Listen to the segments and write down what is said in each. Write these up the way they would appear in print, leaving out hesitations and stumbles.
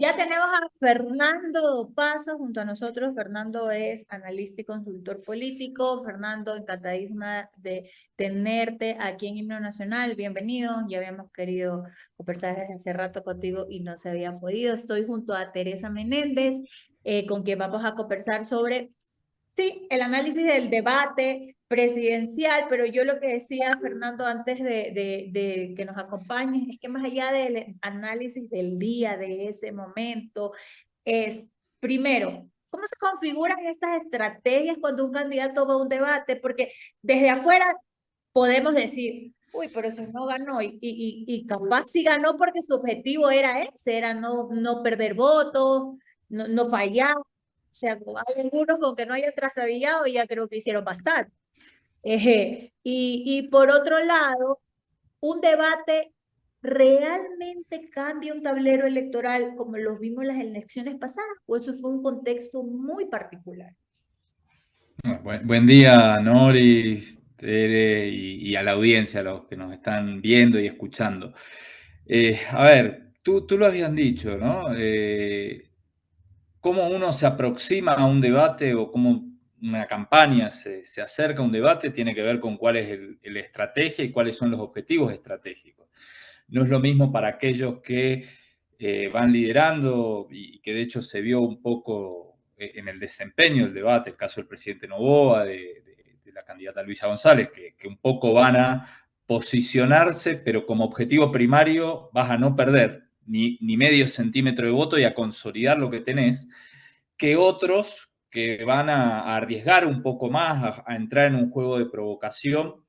Ya tenemos a Fernando Paso junto a nosotros. Fernando es analista y consultor político. Fernando, encantadísima de tenerte aquí en Himno Nacional. Bienvenido. Ya habíamos querido conversar desde hace rato contigo y no se había podido. Estoy junto a Teresa Menéndez, con quien vamos a conversar sobre sí, el análisis del debate presidencial, pero yo lo que decía, Fernando, antes de que nos acompañes, es que más allá del análisis del día, de ese momento, es, primero, ¿cómo se configuran estas estrategias cuando un candidato va a un debate? Porque desde afuera podemos decir, uy, pero eso no ganó, y capaz sí ganó porque su objetivo era ese, era no perder votos, no fallar. O sea, hay algunos con que no hayan trastabillado y ya creo que hicieron bastante. Y por otro lado, un debate realmente cambia un tablero electoral como los vimos en las elecciones pasadas, o eso fue un contexto muy particular. Bueno, buen día, Noris, Tere y a la audiencia, a los que nos están viendo y escuchando. A ver, tú lo habías dicho, ¿no? Cómo uno se aproxima a un debate o cómo una campaña se acerca a un debate tiene que ver con cuál es la estrategia y cuáles son los objetivos estratégicos. No es lo mismo para aquellos que van liderando y que de hecho se vio un poco en el desempeño del debate, el caso del presidente Noboa, de la candidata Luisa González, que un poco van a posicionarse, pero como objetivo primario vas a no perder ni medio centímetro de voto y a consolidar lo que tenés, que otros que van a arriesgar un poco más, a entrar en un juego de provocación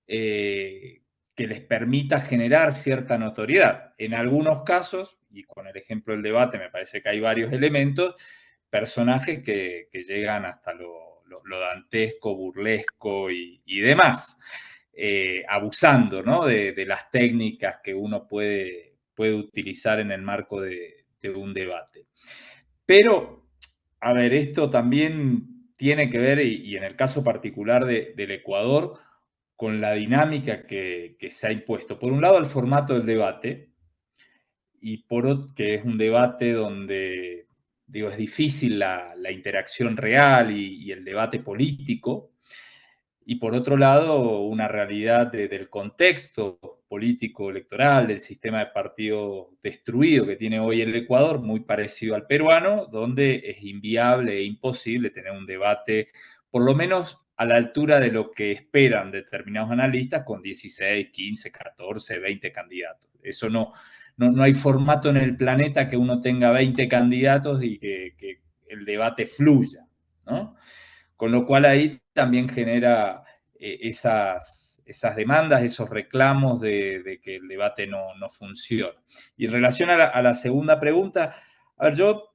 que les permita generar cierta notoriedad. En algunos casos, y con el ejemplo del debate me parece que hay varios elementos, personajes que llegan hasta lo dantesco, burlesco y demás, abusando, ¿no? de las técnicas que uno puede utilizar en el marco de un debate. Pero, a ver, esto también tiene que ver, y en el caso particular del Ecuador, con la dinámica que se ha impuesto. Por un lado, el formato del debate, y por otro, que es un debate donde, digo, es difícil la interacción real y el debate político, y por otro lado, una realidad del contexto político electoral, del sistema de partidos destruido que tiene hoy el Ecuador, muy parecido al peruano, donde es inviable e imposible tener un debate, por lo menos a la altura de lo que esperan determinados analistas, con 16, 15, 14, 20 candidatos. Eso no hay formato en el planeta que uno tenga 20 candidatos y que el debate fluya, ¿no? Con lo cual ahí también genera esas demandas, esos reclamos de que el debate no funciona. Y en relación a la segunda pregunta, a ver, yo,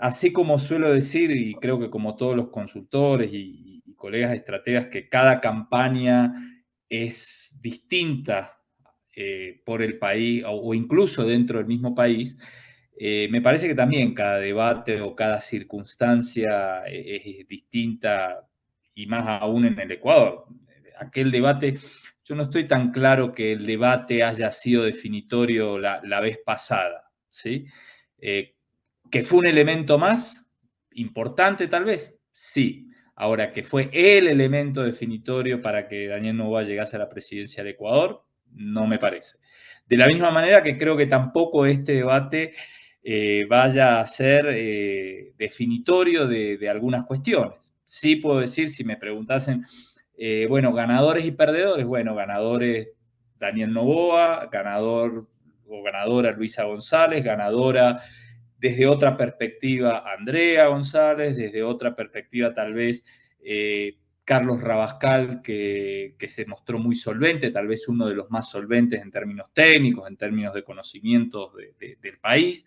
así como suelo decir, y creo que como todos los consultores y colegas estrategas, que cada campaña es distinta por el país o incluso dentro del mismo país, me parece que también cada debate o cada circunstancia es distinta y más aún en el Ecuador. Aquel debate, yo no estoy tan claro que el debate haya sido definitorio la vez pasada, ¿sí? Eh, que fue un elemento más importante tal vez, sí. Ahora, que fue el elemento definitorio para que Daniel Noboa llegase a la presidencia del Ecuador, no me parece. De la misma manera que creo que tampoco este debate vaya a ser definitorio de algunas cuestiones. Sí puedo decir, si me preguntasen, bueno, ganadores y perdedores, bueno, ganadores Daniel Noboa, ganador o ganadora Luisa González, ganadora desde otra perspectiva Andrea González, desde otra perspectiva tal vez Carlos Rabascal, que se mostró muy solvente, tal vez uno de los más solventes en términos técnicos, en términos de conocimientos del país,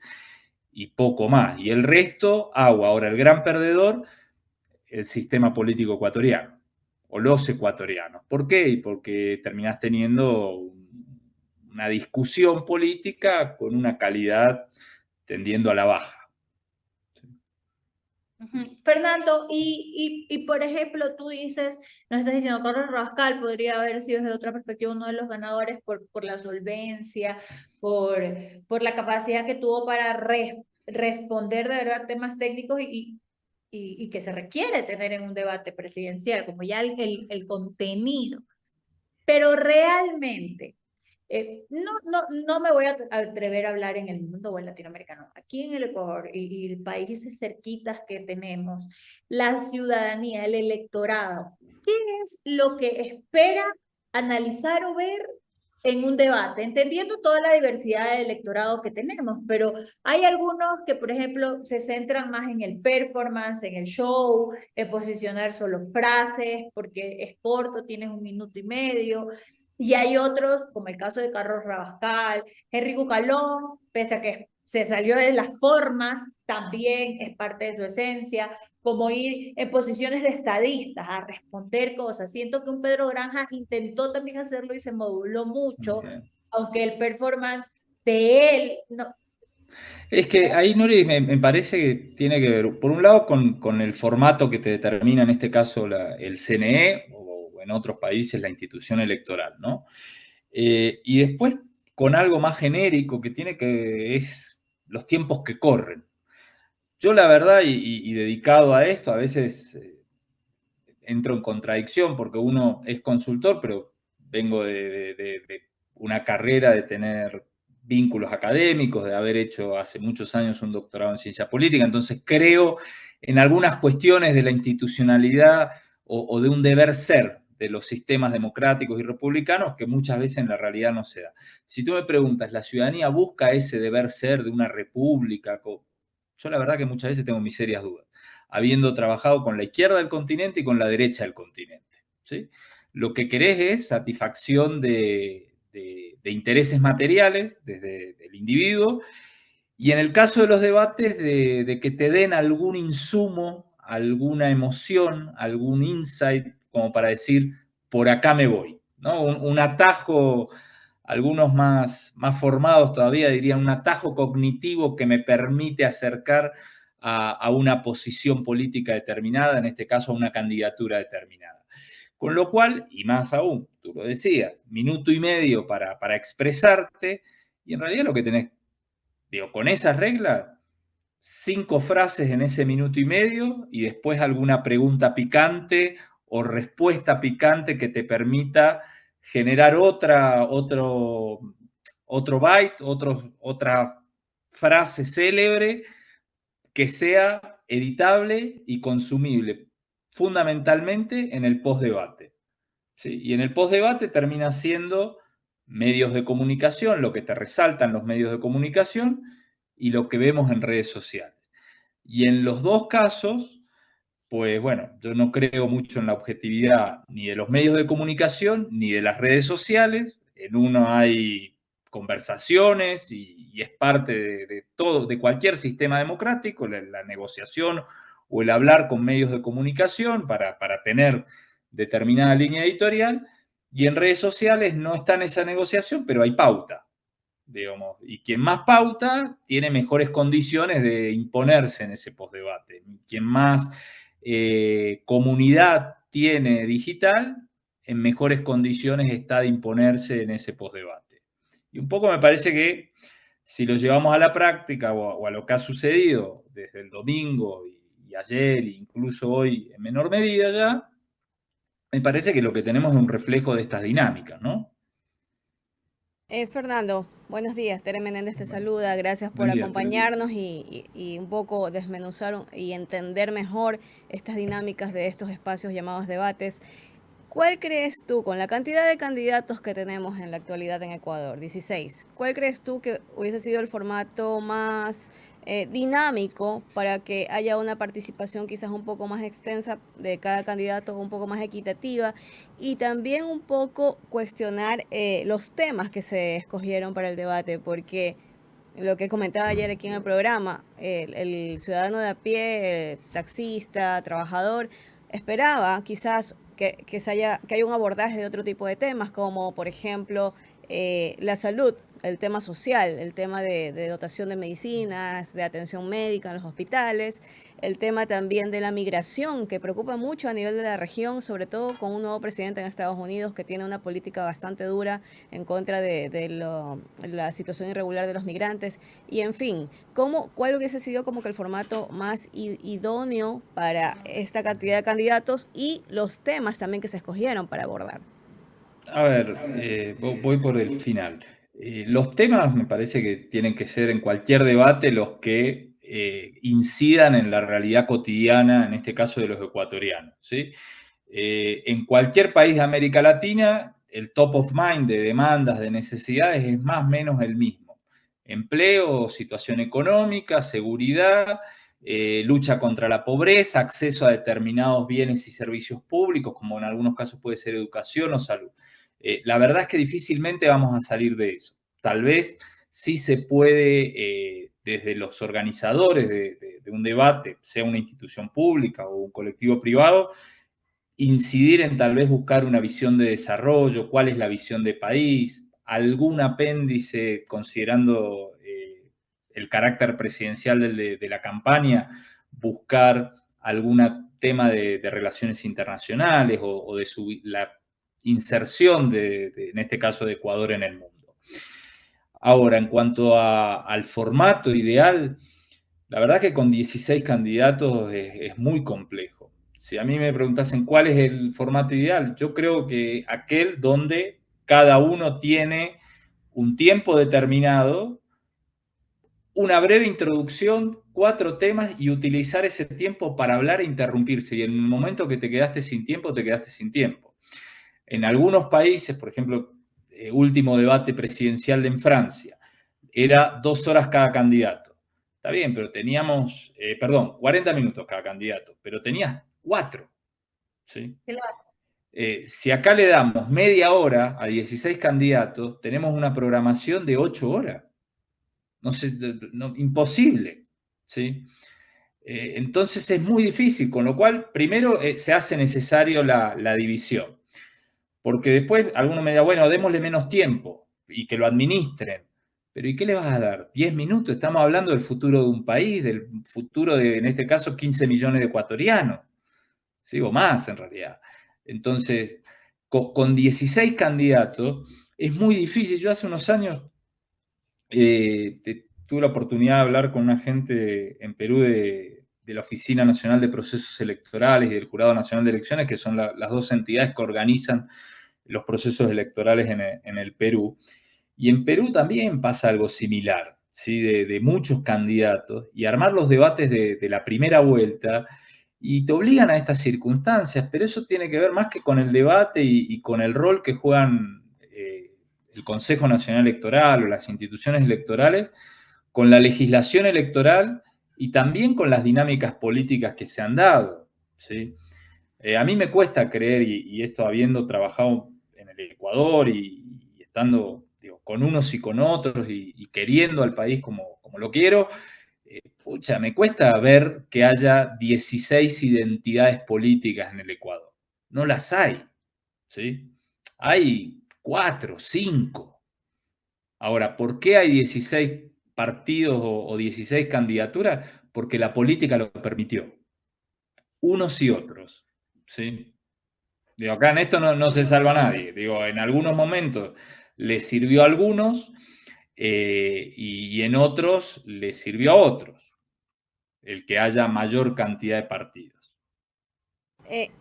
y poco más. Y el resto, agua. Ahora, el gran perdedor, el sistema político ecuatoriano, o los ecuatorianos. ¿Por qué? Y porque terminás teniendo una discusión política con una calidad tendiendo a la baja. Ujú. Fernando, por ejemplo, tú dices, nos estás diciendo, Carlos Rabascal podría haber sido desde otra perspectiva uno de los ganadores por la solvencia, por, por la capacidad que tuvo para responder de verdad temas técnicos y que se requiere tener en un debate presidencial, como ya el contenido. Pero realmente, no me voy a atrever a hablar en el mundo o en latinoamericano. Aquí en el Ecuador y países cerquitas que tenemos, la ciudadanía, el electorado, ¿qué es lo que espera analizar o ver en un debate? Entendiendo toda la diversidad de electorado que tenemos, pero hay algunos que, por ejemplo, se centran más en el performance, en el show, en posicionar solo frases, porque es corto, tienes 1 minuto y medio. Y hay otros, como el caso de Carlos Rabascal, Henry Bucalón, pese a que se salió de las formas, también es parte de su esencia, como ir en posiciones de estadistas a responder cosas. Siento que un Pedro Granja intentó también hacerlo y se moduló mucho, Bien. aunque el performance de él, no, Es que ahí, Nuri, me parece que tiene que ver, por un lado, con el formato que te determina, en este caso, el CNE, o en otros países la institución electoral, ¿no? Y después con algo más genérico que tiene que es los tiempos que corren. Yo la verdad, y dedicado a esto, a veces entro en contradicción porque uno es consultor, pero vengo de una carrera, de tener vínculos académicos, de haber hecho hace muchos años un doctorado en ciencia política, entonces creo en algunas cuestiones de la institucionalidad o de un deber ser de los sistemas democráticos y republicanos que muchas veces en la realidad no se da. Si tú me preguntas, ¿la ciudadanía busca ese deber ser de una república? Yo la verdad que muchas veces tengo mis serias dudas, habiendo trabajado con la izquierda del continente y con la derecha del continente, ¿sí? Lo que querés es satisfacción de intereses materiales desde el individuo y en el caso de los debates de que te den algún insumo, alguna emoción, algún insight, como para decir, por acá me voy, ¿no? Un atajo, algunos más formados todavía dirían un atajo cognitivo que me permite acercar a una posición política determinada, en este caso a una candidatura determinada. Con lo cual, y más aún, tú lo decías, 1 minuto y medio para expresarte, y en realidad lo que tenés, digo, con esa regla, 5 frases en ese 1 minuto y medio y después alguna pregunta picante o respuesta picante que te permita generar otro byte, otra frase célebre que sea editable y consumible, fundamentalmente en el postdebate. ¿Sí? Y en el postdebate termina siendo medios de comunicación, lo que te resaltan los medios de comunicación y lo que vemos en redes sociales. Y en los dos casos, pues bueno, yo no creo mucho en la objetividad ni de los medios de comunicación ni de las redes sociales. En uno hay conversaciones y es parte de todo, de cualquier sistema democrático, la negociación o el hablar con medios de comunicación para tener determinada línea editorial. Y en redes sociales no está en esa negociación, pero hay pauta, digamos, y quien más pauta tiene mejores condiciones de imponerse en ese postdebate. Quien más comunidad tiene digital, en mejores condiciones está de imponerse en ese postdebate. Y un poco me parece que si lo llevamos a la práctica o a lo que ha sucedido desde el domingo y ayer, e incluso hoy en menor medida ya, me parece que lo que tenemos es un reflejo de estas dinámicas, ¿no? Fernando, buenos días. Tere Menéndez te Bueno, saluda. Gracias por buen día, Tere. acompañarnos y un poco desmenuzar y entender mejor estas dinámicas de estos espacios llamados debates. ¿Cuál crees tú, con la cantidad de candidatos que tenemos en la actualidad en Ecuador, 16, cuál crees tú que hubiese sido el formato más dinámico para que haya una participación quizás un poco más extensa de cada candidato, un poco más equitativa y también un poco cuestionar los temas que se escogieron para el debate? Porque lo que comentaba ayer aquí en el programa, el ciudadano de a pie, taxista, trabajador, esperaba quizás que haya un abordaje de otro tipo de temas, como por ejemplo la salud. el tema social, el tema de dotación de medicinas, de atención médica en los hospitales, el tema también de la migración, que preocupa mucho a nivel de la región, sobre todo con un nuevo presidente en Estados Unidos que tiene una política bastante dura en contra la situación irregular de los migrantes. Y en fin, ¿cuál hubiese sido como que el formato más idóneo para esta cantidad de candidatos y los temas también que se escogieron para abordar? A ver, voy por el final. Los temas me parece que tienen que ser en cualquier debate los que incidan en la realidad cotidiana, en este caso de los ecuatorianos, ¿sí? En cualquier país de América Latina, el top of mind de demandas, de necesidades es más o menos el mismo. Empleo, situación económica, seguridad, lucha contra la pobreza, acceso a determinados bienes y servicios públicos, como en algunos casos puede ser educación o salud. La verdad es que difícilmente vamos a salir de eso. Tal vez sí se puede, desde los organizadores de un debate, sea una institución pública o un colectivo privado, incidir en tal vez buscar una visión de desarrollo, cuál es la visión de país, algún apéndice considerando el carácter presidencial de la campaña, buscar algún tema de relaciones internacionales o de la inserción en este caso de Ecuador en el mundo. Ahora, en cuanto al formato ideal, la verdad que con 16 candidatos es muy complejo. Si a mí me preguntasen cuál es el formato ideal, yo creo que aquel donde cada uno tiene un tiempo determinado, una breve introducción, 4 temas y utilizar ese tiempo para hablar e interrumpirse. Y en el momento que te quedaste sin tiempo, te quedaste sin tiempo. En algunos países, por ejemplo, último debate presidencial en Francia, era 2 horas cada candidato. Está bien, pero teníamos, 40 minutos cada candidato, pero tenías 4, ¿sí? Claro. Si acá le damos media hora a 16 candidatos, tenemos una programación de 8 horas. No sé, imposible, ¿sí? Entonces es muy difícil, con lo cual primero se hace necesario la división. Porque después alguno me dirá, bueno, démosle menos tiempo y que lo administren. Pero ¿y qué le vas a dar? 10 minutos, estamos hablando del futuro de un país, del futuro de, en este caso, 15 millones de ecuatorianos, ¿sí? O más en realidad. Entonces, con 16 candidatos es muy difícil. Yo hace unos años tuve la oportunidad de hablar con una gente en Perú de la Oficina Nacional de Procesos Electorales y del Jurado Nacional de Elecciones, que son las dos entidades que organizan los procesos electorales en el Perú. Y en Perú también pasa algo similar, ¿sí? De muchos candidatos y armar los debates de la primera vuelta y te obligan a estas circunstancias, pero eso tiene que ver más que con el debate y con el rol que juegan el Consejo Nacional Electoral o las instituciones electorales, con la legislación electoral y también con las dinámicas políticas que se han dado, ¿sí? A mí me cuesta creer, y esto habiendo trabajado en el Ecuador y estando digo, con unos y con otros y queriendo al país como lo quiero, pucha, me cuesta ver que haya 16 identidades políticas en el Ecuador. No las hay, ¿sí? Hay 4, 5. Ahora, ¿por qué hay 16 partidos o 16 candidaturas? Porque la política lo permitió. Unos y otros, ¿sí? Digo, acá en esto no se salva nadie. Digo, en algunos momentos les sirvió a algunos y en otros les sirvió a otros el que haya mayor cantidad de partidos.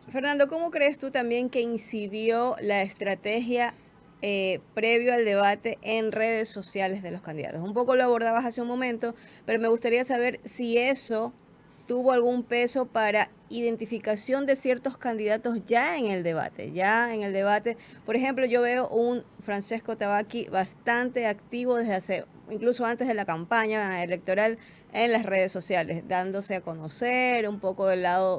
Fernando, ¿cómo crees tú también que incidió la estrategia previo al debate en redes sociales de los candidatos? Un poco lo abordabas hace un momento, pero me gustaría saber si eso tuvo algún peso para identificación de ciertos candidatos ya en el debate. Ya en el debate, por ejemplo, yo veo un Francesco Tabaqui bastante activo desde hace, incluso antes de la campaña electoral, en las redes sociales, dándose a conocer un poco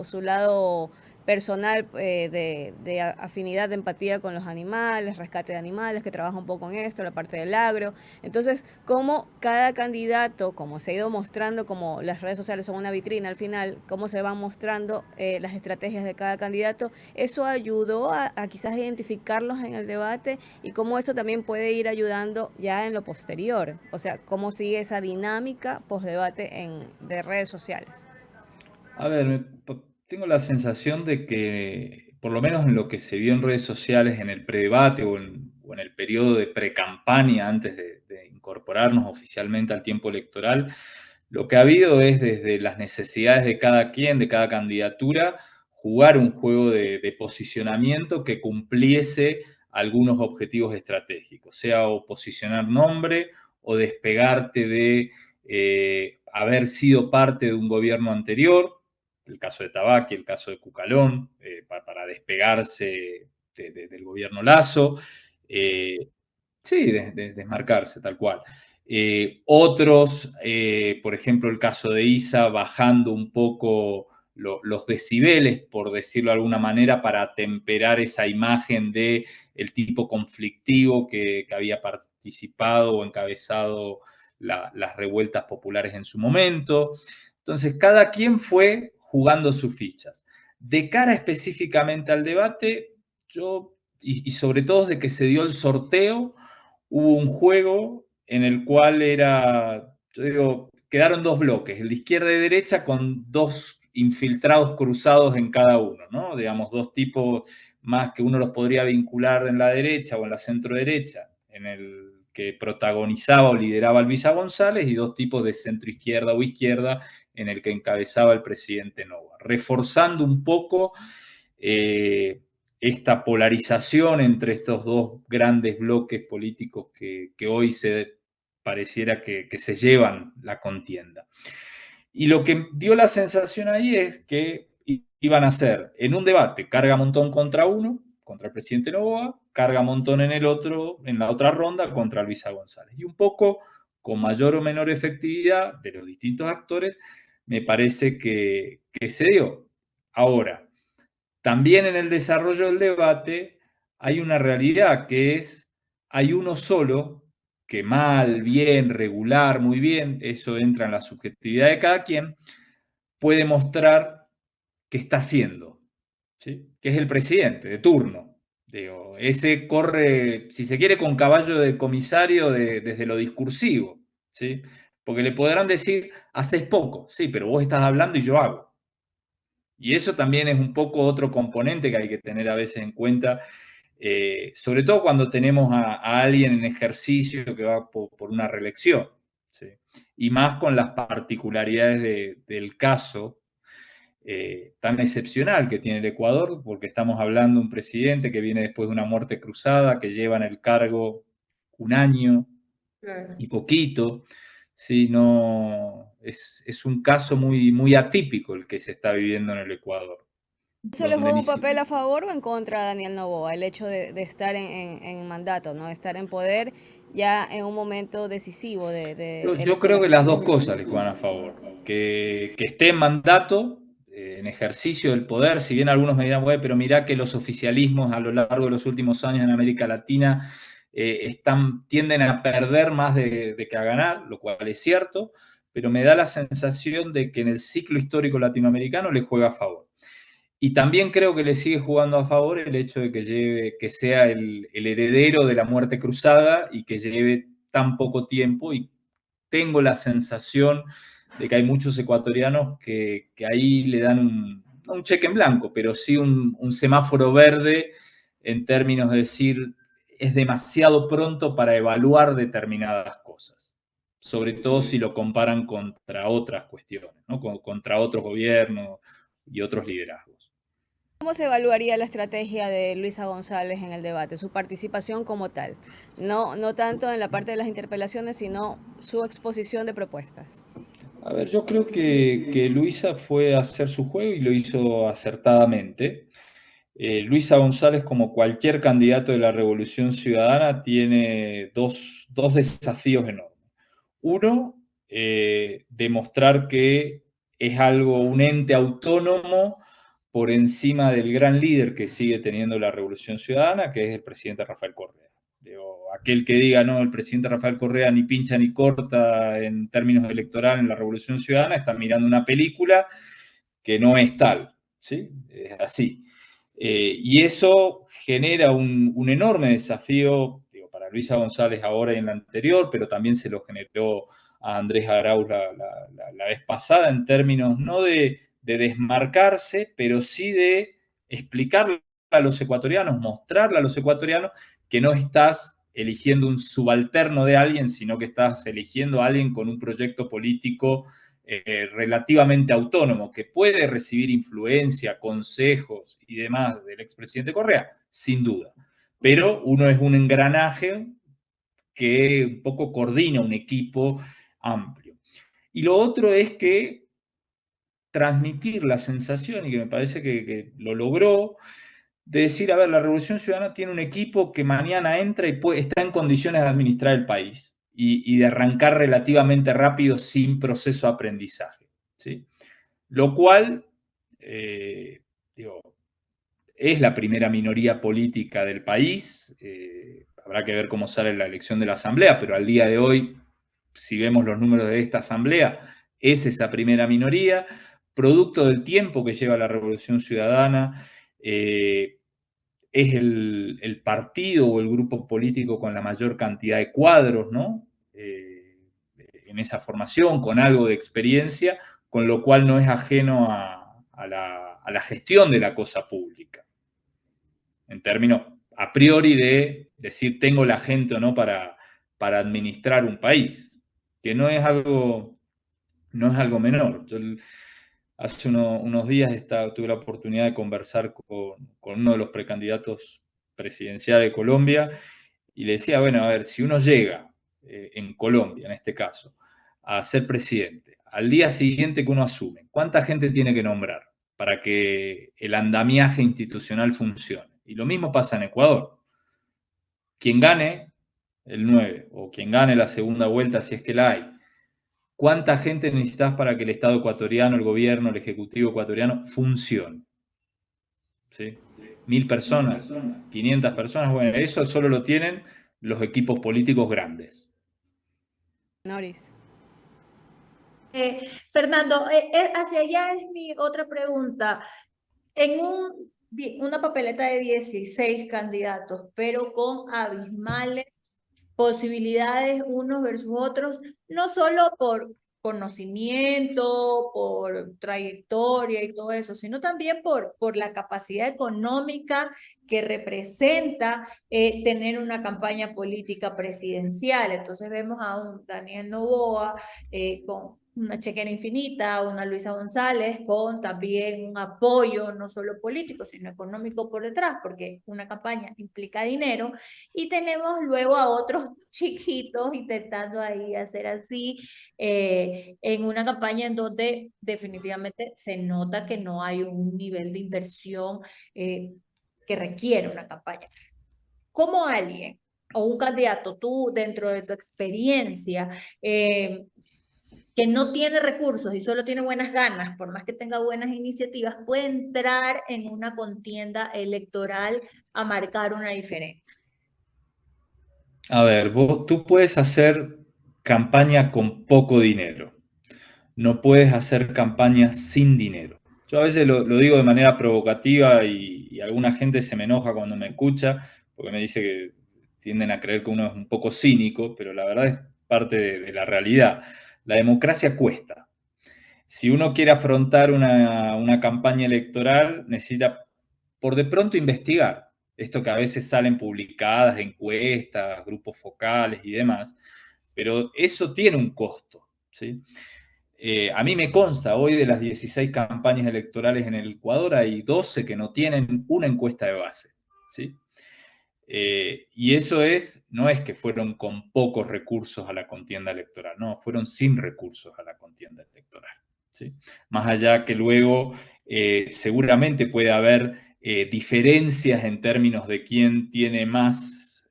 su lado personal de afinidad, de empatía con los animales, rescate de animales, que trabaja un poco en esto, la parte del agro. Entonces, cómo cada candidato, como se ha ido mostrando, como las redes sociales son una vitrina al final, cómo se van mostrando las estrategias de cada candidato, eso ayudó a quizás identificarlos en el debate y cómo eso también puede ir ayudando ya en lo posterior. O sea, cómo sigue esa dinámica post-debate de redes sociales. A ver, tengo la sensación de que, por lo menos en lo que se vio en redes sociales en el predebate o en el periodo de precampaña antes de incorporarnos oficialmente al tiempo electoral, lo que ha habido es desde las necesidades de cada quien, de cada candidatura, jugar un juego de posicionamiento que cumpliese algunos objetivos estratégicos, sea o posicionar nombre o despegarte de haber sido parte de un gobierno anterior, el caso de Tabaqui, el caso de Cucalón, para despegarse del gobierno Lasso. Sí, desmarcarse, tal cual. Otros, por ejemplo, el caso de Isa, bajando un poco los decibeles, por decirlo de alguna manera, para temperar esa imagen de el tipo conflictivo que había participado o encabezado las revueltas populares en su momento. Entonces, cada quien fue jugando sus fichas. De cara específicamente al debate, y sobre todo desde que se dio el sorteo, hubo un juego en el cual yo digo, quedaron dos bloques, el de izquierda y derecha, con dos infiltrados cruzados en cada uno, ¿no? Digamos, dos tipos más que uno los podría vincular en la derecha o en la centro derecha, en el que protagonizaba o lideraba Luisa González, y dos tipos de centro izquierda o izquierda en el que encabezaba el presidente Noboa, reforzando un poco esta polarización entre estos dos grandes bloques políticos que hoy pareciera que se llevan la contienda. Y lo que dio la sensación ahí es que iban a hacer en un debate carga montón contra uno, contra el presidente Noboa, carga montón en la otra ronda contra Luisa González. Y un poco con mayor o menor efectividad de los distintos actores, me parece que se dio. Ahora, también en el desarrollo del debate hay una realidad que es, hay uno solo que mal, bien, regular, muy bien, eso entra en la subjetividad de cada quien, puede mostrar que está haciendo, ¿sí? Que es el presidente de turno. Digo, ese corre, si se quiere, con caballo de comisario desde lo discursivo, ¿sí? Porque le podrán decir, haces poco, sí, pero vos estás hablando y yo hago. Y eso también es un poco otro componente que hay que tener a veces en cuenta, sobre todo cuando tenemos a alguien en ejercicio que va por una reelección, ¿sí? Y más con las particularidades del caso tan excepcional que tiene el Ecuador, porque estamos hablando de un presidente que viene después de una muerte cruzada, que lleva en el cargo un año Claro. y poquito. Sí, no, es un caso muy, muy atípico el que se está viviendo en el Ecuador, ¿Eso le donde juega ni un si- papel a favor o en contra de Daniel Noboa, el hecho de estar en mandato, ¿no? De estar en poder ya en un momento decisivo Yo creo que electoral? las dos cosas le juegan a favor. Que esté en mandato, en ejercicio del poder, si bien algunos me dirán, "Güey, pero mirá que los oficialismos a lo largo de los últimos años en América Latina tienden a perder más de que a ganar", lo cual es cierto, pero me da la sensación de que en el ciclo histórico latinoamericano le juega a favor. Y también creo que le sigue jugando a favor el hecho de que sea el heredero de la muerte cruzada y que lleve tan poco tiempo, y tengo la sensación de que hay muchos ecuatorianos que ahí le dan no un cheque en blanco, pero sí un semáforo verde en términos de decir, es demasiado pronto para evaluar determinadas cosas, sobre todo si lo comparan contra otras cuestiones, ¿no? Contra otros gobiernos y otros liderazgos. ¿Cómo se evaluaría la estrategia de Luisa González en el debate, su participación como tal? No tanto en la parte de las interpelaciones, sino su exposición de propuestas. A ver, yo creo que Luisa fue a hacer su juego y lo hizo acertadamente. Luisa González, como cualquier candidato de la Revolución Ciudadana, tiene dos desafíos enormes. Uno, demostrar que es un ente autónomo por encima del gran líder que sigue teniendo la Revolución Ciudadana, que es el presidente Rafael Correa. Digo, aquel que diga, no, el presidente Rafael Correa ni pincha ni corta en términos electorales en la Revolución Ciudadana, está mirando una película que no es tal, ¿sí? Es así. Y eso genera un enorme desafío, digo, para Luisa González ahora y en la anterior, pero también se lo generó a Andrés Arauz la vez pasada, en términos no de desmarcarse, pero sí de explicarle a los ecuatorianos, mostrarle a los ecuatorianos que no estás eligiendo un subalterno de alguien, sino que estás eligiendo a alguien con un proyecto político relativamente autónomo, que puede recibir influencia, consejos y demás del expresidente Correa, sin duda. Pero uno es un engranaje que un poco coordina un equipo amplio. Y lo otro es que transmitir la sensación, y que me parece que lo logró, de decir, a ver, la Revolución Ciudadana tiene un equipo que mañana entra y está en condiciones de administrar el país y de arrancar relativamente rápido sin proceso de aprendizaje, ¿sí? Lo cual, digo, es la primera minoría política del país. Habrá que ver cómo sale la elección de la Asamblea, pero al día de hoy, si vemos los números de esta Asamblea, es esa primera minoría, producto del tiempo que lleva la Revolución Ciudadana. Es el partido o el grupo político con la mayor cantidad de cuadros, ¿no? En esa formación, con algo de experiencia, con lo cual no es ajeno a la gestión de la cosa pública, en términos a priori de decir tengo la gente o no para administrar un país, que no es algo menor. Yo, hace unos días tuve la oportunidad de conversar con uno de los precandidatos presidenciales de Colombia y le decía, bueno, a ver, si uno llega en Colombia, en este caso, a ser presidente, al día siguiente que uno asume, ¿cuánta gente tiene que nombrar para que el andamiaje institucional funcione? Y lo mismo pasa en Ecuador. Quien gane el 9 o quien gane la segunda vuelta, si es que la hay, ¿cuánta gente necesitas para que el Estado ecuatoriano, el gobierno, el Ejecutivo ecuatoriano funcione? ¿Sí? 1000 personas, 500 personas, bueno, eso solo lo tienen los equipos políticos grandes. Noris. Fernando, hacia allá es mi otra pregunta. En una papeleta de 16 candidatos, pero con abismales posibilidades unos versus otros, no solo por conocimiento, por trayectoria y todo eso, sino también por la capacidad económica que representa tener una campaña política presidencial. Entonces vemos a un Daniel Noboa con una chequera infinita, una Luisa González con también un apoyo no solo político, sino económico por detrás, porque una campaña implica dinero, y tenemos luego a otros chiquitos intentando ahí hacer así, en una campaña en donde definitivamente se nota que no hay un nivel de inversión que requiere una campaña. ¿Cómo alguien o un candidato, tú dentro de tu experiencia, que no tiene recursos y solo tiene buenas ganas, por más que tenga buenas iniciativas, puede entrar en una contienda electoral a marcar una diferencia? A ver, tú puedes hacer campaña con poco dinero, no puedes hacer campaña sin dinero. Yo a veces lo digo de manera provocativa y alguna gente se me enoja cuando me escucha, porque me dice que tienden a creer que uno es un poco cínico, pero la verdad es parte de la realidad. La democracia cuesta. Si uno quiere afrontar una campaña electoral, necesita por de pronto investigar. Esto que a veces salen publicadas, encuestas, grupos focales y demás, pero eso tiene un costo, ¿sí? A mí me consta, hoy de las 16 campañas electorales en el Ecuador hay 12 que no tienen una encuesta de base, ¿sí? Y eso no es que fueron con pocos recursos a la contienda electoral, no, fueron sin recursos a la contienda electoral, ¿sí? Más allá que luego seguramente puede haber diferencias en términos de quién tiene más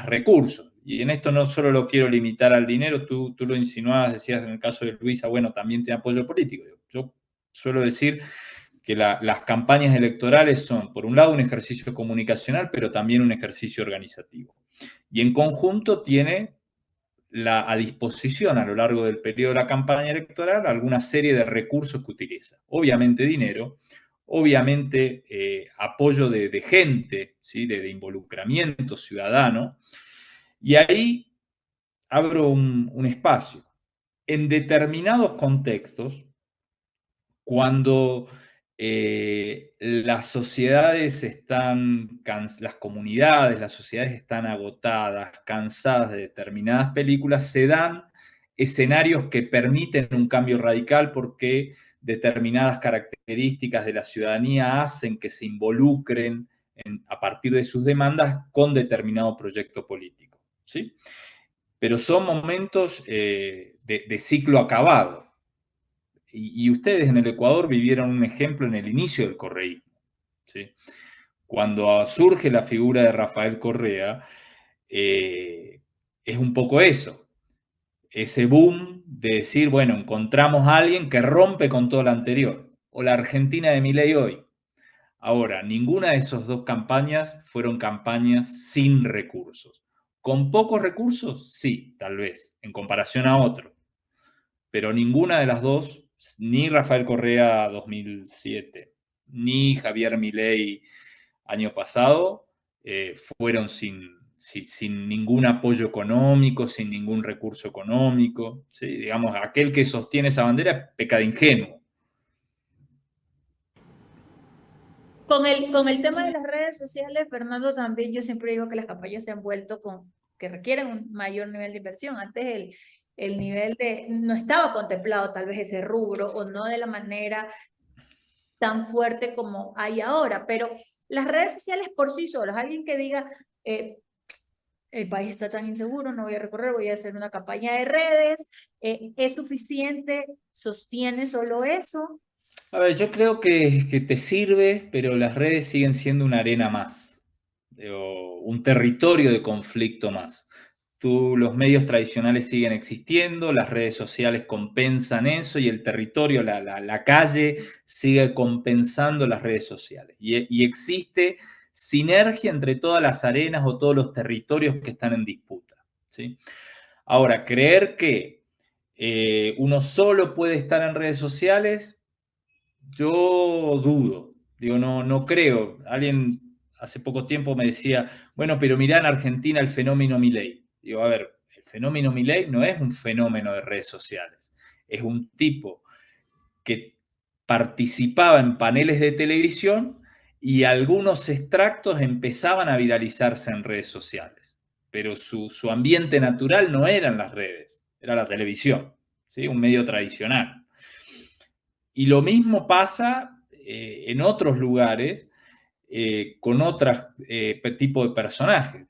recursos. Y en esto no solo lo quiero limitar al dinero, tú lo insinuabas, decías en el caso de Luisa, bueno, también tiene apoyo político. Yo suelo decir que las campañas electorales son, por un lado, un ejercicio comunicacional, pero también un ejercicio organizativo. Y en conjunto tiene a disposición a lo largo del periodo de la campaña electoral alguna serie de recursos que utiliza. Obviamente dinero, obviamente apoyo de gente, ¿sí? de involucramiento ciudadano. Y ahí abro un espacio. En determinados contextos, cuando las sociedades están, las comunidades, las sociedades están agotadas, cansadas de determinadas películas, se dan escenarios que permiten un cambio radical porque determinadas características de la ciudadanía hacen que se involucren a partir de sus demandas con determinado proyecto político, ¿sí? Pero son momentos de ciclo acabado. Y ustedes en el Ecuador vivieron un ejemplo en el inicio del correísmo, ¿sí? Cuando surge la figura de Rafael Correa, es un poco eso, ese boom de decir, bueno, encontramos a alguien que rompe con todo lo anterior, o la Argentina de Milei hoy. Ahora, ninguna de esas dos campañas fueron campañas sin recursos. ¿Con pocos recursos? Sí, tal vez, en comparación a otros. Pero ninguna de las dos, ni Rafael Correa 2007, ni Javier Milei año pasado, fueron sin ningún apoyo económico, sin ningún recurso económico. ¿Sí? Digamos, aquel que sostiene esa bandera peca de ingenuo. Con el tema de las redes sociales, Fernando, también yo siempre digo que las campañas se han vuelto que requieren un mayor nivel de inversión. Antes el nivel no estaba contemplado tal vez ese rubro o no de la manera tan fuerte como hay ahora, pero las redes sociales por sí solas, alguien que diga, el país está tan inseguro, no voy a recorrer, voy a hacer una campaña de redes, ¿es suficiente? ¿Sostiene solo eso? A ver, yo creo que te sirve, pero las redes siguen siendo una arena más, o un territorio de conflicto más. Los medios tradicionales siguen existiendo, las redes sociales compensan eso y el territorio, la calle, sigue compensando las redes sociales. Y existe sinergia entre todas las arenas o todos los territorios que están en disputa, ¿sí? Ahora, creer que uno solo puede estar en redes sociales, yo dudo. Digo, no creo. Alguien hace poco tiempo me decía, bueno, pero mirá en Argentina el fenómeno Milei. Digo, a ver, el fenómeno Milei no es un fenómeno de redes sociales. Es un tipo que participaba en paneles de televisión y algunos extractos empezaban a viralizarse en redes sociales. Pero su ambiente natural no eran las redes, era la televisión, ¿sí? Un medio tradicional. Y lo mismo pasa en otros lugares con otros tipos de personajes,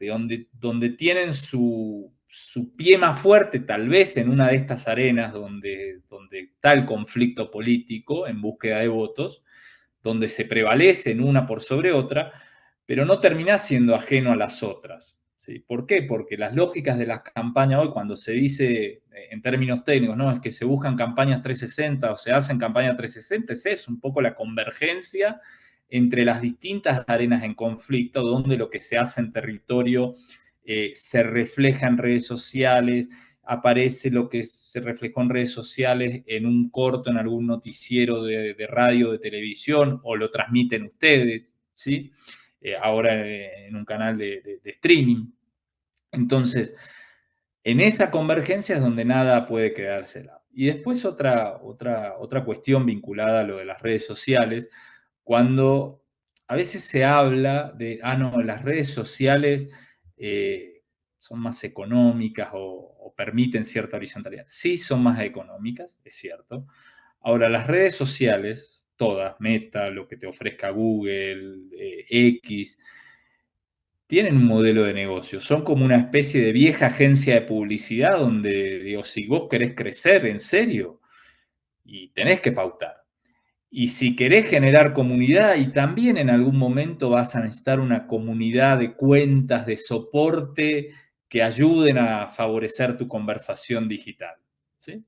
donde tienen su pie más fuerte, tal vez en una de estas arenas donde está el conflicto político en búsqueda de votos, donde se prevalece en una por sobre otra, pero no termina siendo ajeno a las otras. ¿Sí? ¿Por qué? Porque las lógicas de las campañas hoy, cuando se dice en términos técnicos, no, es que se buscan campañas 360 o se hacen campañas 360, es un poco la convergencia entre las distintas arenas en conflicto, donde lo que se hace en territorio se refleja en redes sociales, aparece lo que se reflejó en redes sociales en un corto, en algún noticiero de radio, de televisión, o lo transmiten ustedes, ¿sí? Ahora en un canal de streaming. Entonces, en esa convergencia es donde nada puede quedársela. Y después otra cuestión vinculada a lo de las redes sociales, cuando a veces se habla de, no, las redes sociales son más económicas o permiten cierta horizontalidad. Sí son más económicas, es cierto. Ahora, las redes sociales, todas, Meta, lo que te ofrezca Google, X, tienen un modelo de negocio. Son como una especie de vieja agencia de publicidad donde, digo, si vos querés crecer en serio, y tenés que pautar. Y si querés generar comunidad, y también en algún momento vas a necesitar una comunidad de cuentas, de soporte que ayuden a favorecer tu conversación digital. ¿Sí?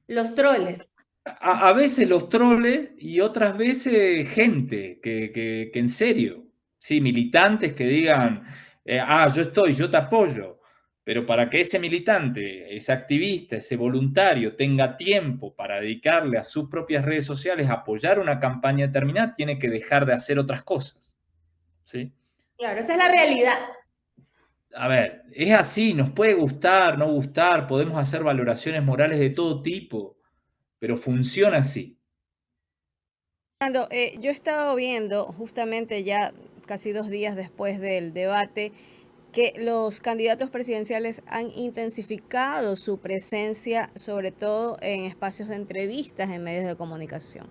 Los troles. A veces los troles y otras veces gente que en serio, sí, militantes que digan, yo te apoyo, pero para que ese militante, ese activista, ese voluntario tenga tiempo para dedicarle a sus propias redes sociales a apoyar una campaña determinada, tiene que dejar de hacer otras cosas, ¿sí? Claro, esa es la realidad. A ver, es así, nos puede gustar, no gustar, podemos hacer valoraciones morales de todo tipo, pero funciona así. Fernando, yo he estado viendo justamente ya casi 2 días después del debate que los candidatos presidenciales han intensificado su presencia, sobre todo en espacios de entrevistas en medios de comunicación.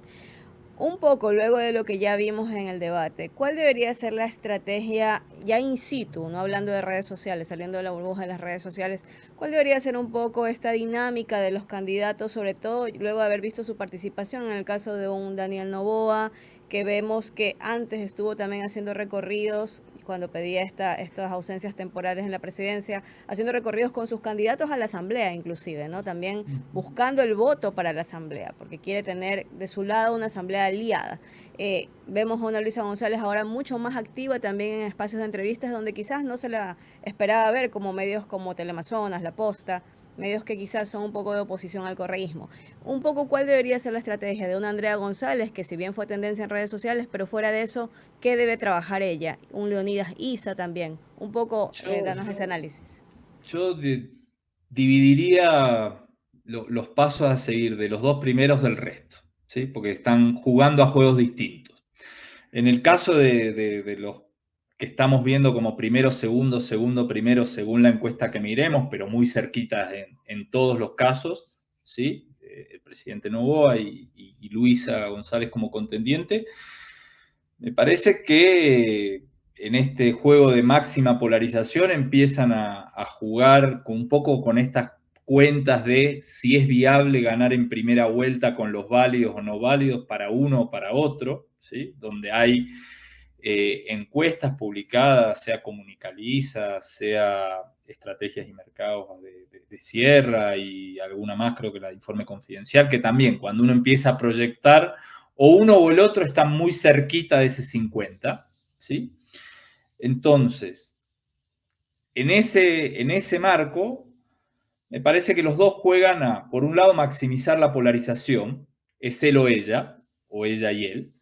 Un poco luego de lo que ya vimos en el debate, ¿cuál debería ser la estrategia ya in situ, no hablando de redes sociales, saliendo de la burbuja de las redes sociales? ¿Cuál debería ser un poco esta dinámica de los candidatos, sobre todo luego de haber visto su participación en el caso de un Daniel Noboa, que vemos que antes estuvo también haciendo recorridos cuando pedía estas ausencias temporales en la presidencia, haciendo recorridos con sus candidatos a la asamblea inclusive, ¿no? También buscando el voto para la asamblea, porque quiere tener de su lado una asamblea aliada. Vemos a una Luisa González ahora mucho más activa también en espacios de entrevistas donde quizás no se la esperaba ver, como medios como Teleamazonas, La Posta, medios que quizás son un poco de oposición al correísmo. Un poco cuál debería ser la estrategia de una Andrea González, que si bien fue tendencia en redes sociales, pero fuera de eso, ¿qué debe trabajar ella? Un Leonidas Issa también. Un poco, danos ese análisis. Yo dividiría los pasos a seguir de los dos primeros del resto, ¿sí? Porque están jugando a juegos distintos. En el caso de los que estamos viendo como primero, segundo, primero, según la encuesta que miremos, pero muy cerquitas en todos los casos, ¿sí? El presidente Noboa y Luisa González como contendiente, me parece que en este juego de máxima polarización empiezan a jugar un poco con estas cuentas de si es viable ganar en primera vuelta con los válidos o no válidos para uno o para otro, ¿sí? Donde hay encuestas publicadas, sea Comunicaliza, sea Estrategias y Mercados de Sierra y alguna más, creo que la de Informe Confidencial, que también cuando uno empieza a proyectar o uno o el otro está muy cerquita de ese 50, ¿sí? Entonces, en ese marco, me parece que los dos juegan a, por un lado, maximizar la polarización, es él o ella y él,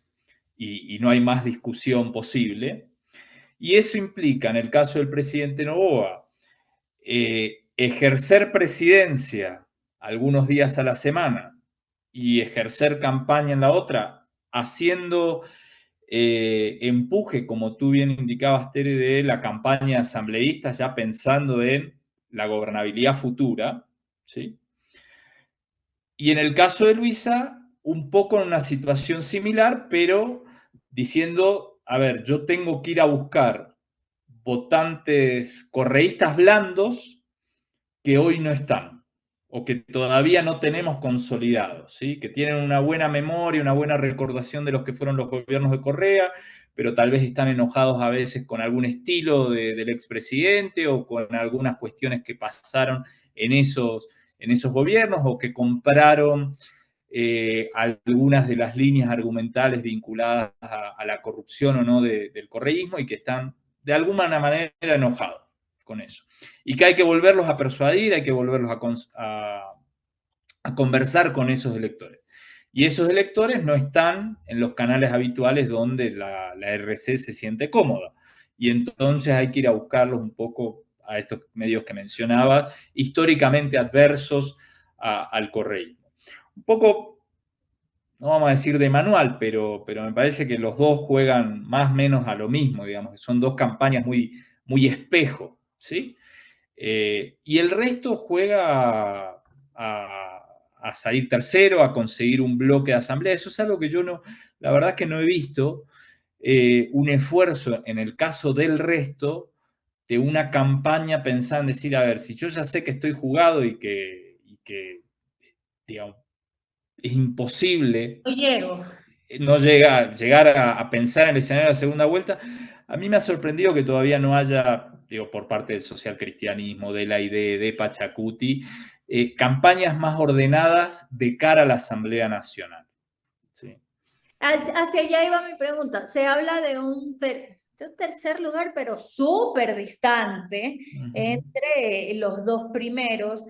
y no hay más discusión posible. Y eso implica, en el caso del presidente Noboa, ejercer presidencia algunos días a la semana y ejercer campaña en la otra, haciendo empuje, como tú bien indicabas, Tere, de la campaña asambleísta, ya pensando en la gobernabilidad futura, ¿sí? Y en el caso de Luisa, un poco en una situación similar, pero diciendo, a ver, yo tengo que ir a buscar votantes correístas blandos que hoy no están o que todavía no tenemos consolidados, ¿sí? Que tienen una buena memoria, una buena recordación de los que fueron los gobiernos de Correa, pero tal vez están enojados a veces con algún estilo del expresidente o con algunas cuestiones que pasaron en esos gobiernos o que compraron algunas de las líneas argumentales vinculadas a la corrupción o no del correísmo y que están de alguna manera enojados con eso. Y que hay que volverlos a persuadir, hay que volverlos a conversar con esos electores. Y esos electores no están en los canales habituales donde la RC se siente cómoda. Y entonces hay que ir a buscarlos un poco a estos medios que mencionaba, históricamente adversos al correísmo. Un poco, no vamos a decir de manual, pero me parece que los dos juegan más o menos a lo mismo, digamos, son dos campañas muy, muy espejo, ¿sí? Y el resto juega a salir tercero, a conseguir un bloque de asamblea. Eso es algo que yo no, la verdad es que no he visto un esfuerzo en el caso del resto de una campaña pensando en decir, a ver, si yo ya sé que estoy jugado y que digamos, es imposible no llegar a pensar en el escenario de la segunda vuelta. A mí me ha sorprendido que todavía no haya, digo, por parte del socialcristianismo, de la idea de Pachacuti, campañas más ordenadas de cara a la Asamblea Nacional. ¿Sí? Hacia allá iba mi pregunta. Se habla de un tercer lugar, pero súper distante entre los dos primeros.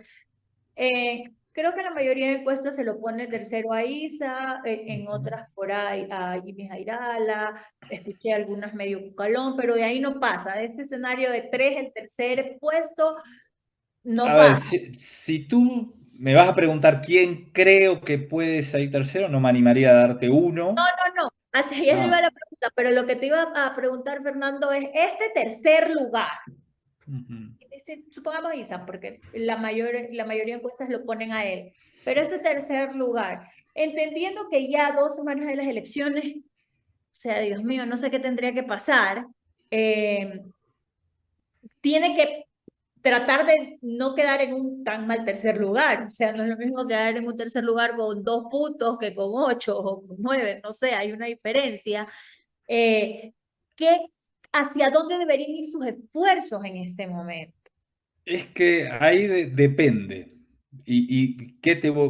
Creo que la mayoría de encuestas se lo pone tercero a Isa, en otras por ahí a Jimmy Jairala, escuché algunas medio cucalón, pero de ahí no pasa. De este escenario de tres, el tercer puesto, no A ver, pasa. si tú me vas a preguntar quién creo que puede salir tercero, no me animaría a darte uno. No, hacia allá iba Ah, la pregunta, pero lo que te iba a preguntar, Fernando, es este tercer lugar. ujú. Supongamos Isa, porque la mayoría de encuestas lo ponen a él, pero este tercer lugar, entendiendo que ya 2 semanas de las elecciones, o sea, Dios mío, no sé qué tendría que pasar, tiene que tratar de no quedar en un tan mal tercer lugar, o sea, no es lo mismo quedar en un tercer lugar con 2 puntos que con 8 o con 9, no sé, hay una diferencia. ¿Qué, hacia dónde deberían ir sus esfuerzos en este momento? Es que ahí depende. ¿Y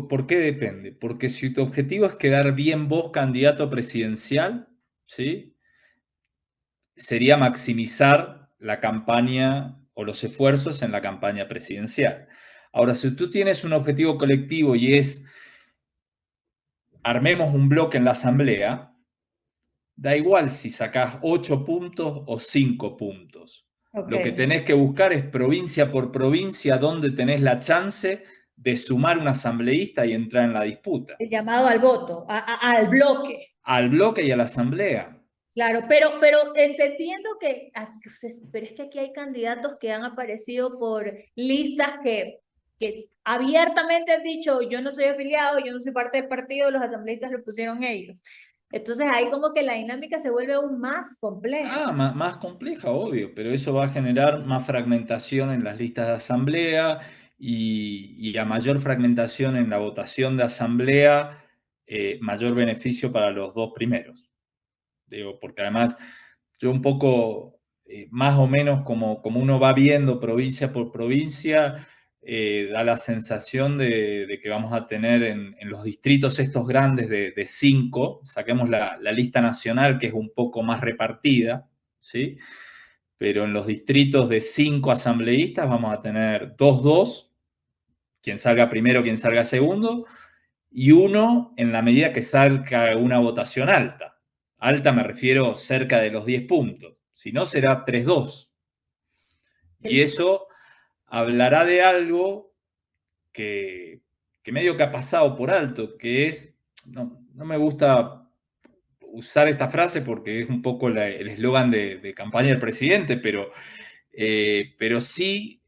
por qué depende? Porque si tu objetivo es quedar bien vos candidato presidencial, ¿sí? Sería maximizar la campaña o los esfuerzos en la campaña presidencial. Ahora, si tú tienes un objetivo colectivo y es armemos un bloque en la asamblea, da igual si sacás 8 puntos o 5 puntos. Ok. Lo que tenés que buscar es provincia por provincia donde tenés la chance de sumar un asambleísta y entrar en la disputa. El llamado al voto, al bloque. Al bloque y a la asamblea. Claro, pero entendiendo que, pero es que aquí hay candidatos que han aparecido por listas que abiertamente han dicho, yo no soy afiliado, yo no soy parte del partido, los asambleístas lo pusieron ellos. Entonces ahí como que la dinámica se vuelve aún más compleja. Más compleja, obvio, pero eso va a generar más fragmentación en las listas de asamblea y a mayor fragmentación en la votación de asamblea, mayor beneficio para los dos primeros. Digo, porque además yo un poco, más o menos como uno va viendo provincia por provincia, da la sensación de que vamos a tener en los distritos estos grandes de 5, saquemos la lista nacional que es un poco más repartida, ¿sí? Pero en los distritos de 5 asambleístas vamos a tener 2-2, quien salga primero, quien salga segundo, y 1 en la medida que salga una votación alta. Alta me refiero cerca de los 10 puntos. Si no, será 3-2. Y eso hablará de algo que medio que ha pasado por alto, que es, no me gusta usar esta frase porque es un poco el eslogan de campaña del presidente, pero sí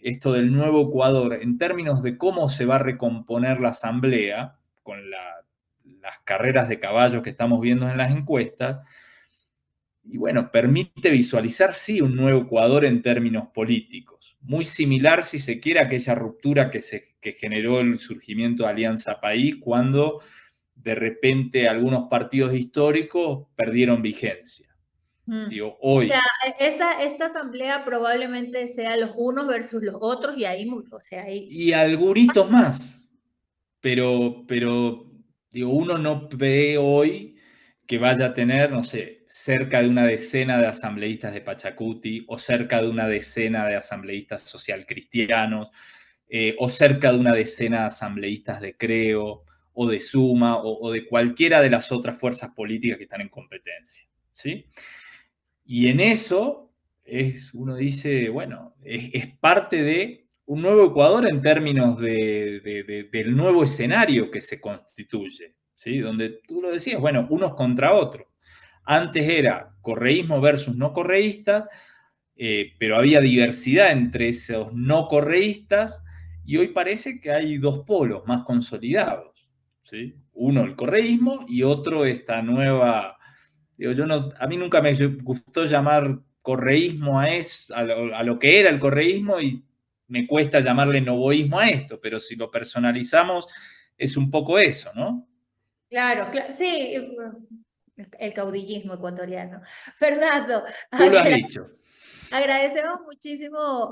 esto del nuevo Ecuador, en términos de cómo se va a recomponer la asamblea, con las carreras de caballos que estamos viendo en las encuestas, y bueno, permite visualizar, sí, un nuevo Ecuador en términos políticos. Muy similar, si se quiere, a aquella ruptura que generó el surgimiento de Alianza País cuando de repente algunos partidos históricos perdieron vigencia. Digo, O sea, hoy. esta asamblea probablemente sea los unos versus los otros y ahí, o sea, ahí. Y algunos más, pero digo, uno no ve hoy que vaya a tener, no sé, cerca de una decena de asambleístas de Pachacuti o cerca de una decena de asambleístas socialcristianos o cerca de una decena de asambleístas de Creo o de Suma o de cualquiera de las otras fuerzas políticas que están en competencia, ¿sí? Y en eso uno dice, bueno, es parte de un nuevo Ecuador en términos del nuevo escenario que se constituye, ¿sí? Donde tú lo decías, bueno, unos contra otros. Antes era correísmo versus no correístas, pero había diversidad entre esos no correístas y hoy parece que hay dos polos más consolidados, ¿sí? Uno el correísmo y otro esta nueva. Digo, a mí nunca me gustó llamar correísmo a lo que era el correísmo y me cuesta llamarle novoísmo a esto, pero si lo personalizamos es un poco eso, ¿no? Claro, sí, el caudillismo ecuatoriano. Fernando, a Tú lo has ver, dicho. Agradecemos muchísimo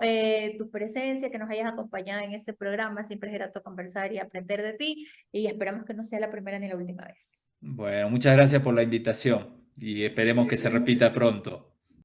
tu presencia, que nos hayas acompañado en este programa. Siempre es grato conversar y aprender de ti y esperamos que no sea la primera ni la última vez. Bueno, muchas gracias por la invitación y esperemos que se repita pronto.